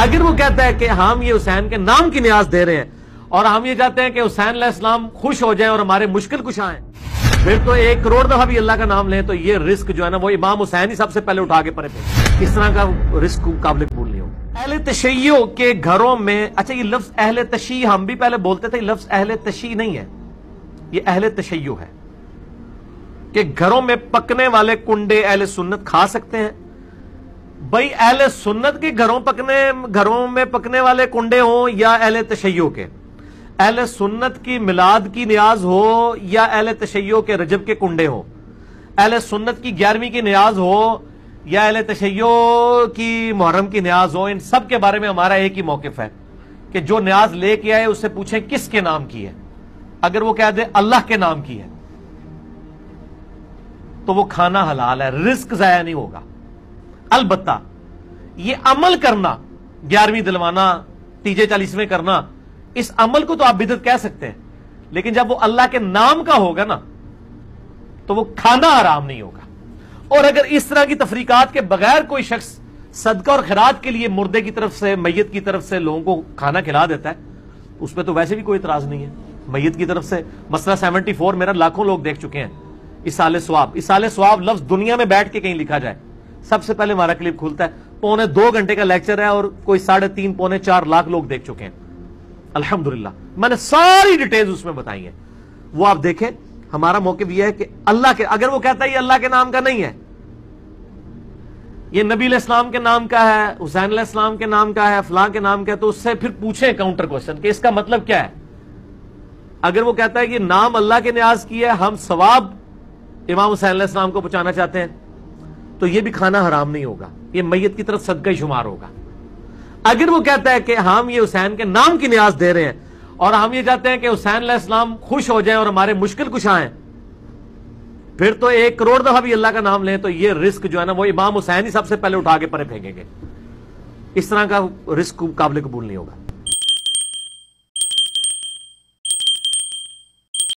اگر وہ کہتا ہے کہ ہم یہ حسین کے نام کی نیاز دے رہے ہیں اور ہم یہ چاہتے ہیں کہ حسین علیہ السلام خوش ہو جائیں اور ہمارے مشکل کشا ہیں، پھر تو 1 کروڑ دفعہ بھی اللہ کا نام لیں تو یہ رزق جو ہے نا وہ امام حسین ہی سب سے پہلے اٹھا کے پڑے تھے۔ اس طرح کا رزق قابل قبول نہیں ہوگا۔ اہل تشیع کے گھروں میں، اچھا یہ لفظ اہل تشیع ہم بھی پہلے بولتے تھے، لفظ اہل تشیع نہیں ہے، یہ اہل تشیع ہے کہ گھروں میں پکنے والے کنڈے اہل سنت کھا سکتے ہیں۔ بھائی اہل سنت کے گھروں میں پکنے والے کنڈے ہوں یا اہل تشیع کے، اہل سنت کی میلاد کی نیاز ہو یا اہل تشیع کے رجب کے کنڈے ہوں، اہل سنت کی 11ویں کی نیاز ہو یا اہل تشیع کی محرم کی نیاز ہو، ان سب کے بارے میں ہمارا ایک ہی موقف ہے کہ جو نیاز لے کے آئے اس سے پوچھیں کس کے نام کی ہے۔ اگر وہ کہہ دے اللہ کے نام کی ہے تو وہ کھانا حلال ہے، رزق ضائع نہیں ہوگا۔ البتہ یہ عمل کرنا، 11ویں دلوانا، تیجے 40ویں کرنا، اس عمل کو تو آپ بدعت کہہ سکتے ہیں، لیکن جب وہ اللہ کے نام کا ہوگا نا تو وہ کھانا حرام نہیں ہوگا۔ اور اگر اس طرح کی تفریقات کے بغیر کوئی شخص صدقہ اور خیرات کے لیے مردے کی طرف سے، میت کی طرف سے لوگوں کو کھانا کھلا دیتا ہے، اس پہ تو ویسے بھی کوئی اعتراض نہیں ہے۔ میت کی طرف سے مسئلہ 74 میرا لاکھوں لوگ دیکھ چکے ہیں، اصال ثواب لفظ دنیا میں بیٹھ کے کہیں لکھا جائے، سب سے پہلے ہمارا کلپ کھلتا ہے، 2.25 گھنٹے کا لیکچر ہے اور کوئی 3.5 پونے 4 لاکھ لوگ دیکھ چکے ہیں الحمدللہ۔ میں نے ساری ڈیٹیلز اس میں بتائی ہیں، وہ آپ دیکھیں۔ ہمارا موقف یہ ہے کہ اللہ کے، اگر وہ کہتا ہے یہ اللہ کے نام کا نہیں ہے، یہ نبی علیہ السلام کے نام کا ہے، حسین علیہ السلام کے نام کا ہے، فلاں کے نام کا ہے، تو اس سے پھر پوچھیں کاؤنٹر کوسچن کہ اس کا مطلب کیا ہے۔ اگر وہ کہتا ہے کہ نام اللہ کے نیاز کی ہے، ہم ثواب امام حسین علیہ السلام کو پہنچانا چاہتے ہیں، تو یہ بھی کھانا حرام نہیں ہوگا، یہ میت کی طرف صدقہ ہی شمار ہوگا۔ اگر وہ کہتا ہے کہ ہم یہ حسین کے نام کی نیاز دے رہے ہیں اور ہم یہ چاہتے ہیں کہ حسین علیہ السلام خوش ہو جائیں اور ہمارے مشکل کشا ہیں، پھر تو 1 کروڑ دفعہ بھی اللہ کا نام لیں تو یہ رزق جو ہے نا وہ امام حسین ہی سب سے پہلے اٹھا کے پرے پھینکیں گے۔ اس طرح کا رزق قابل قبول نہیں ہوگا۔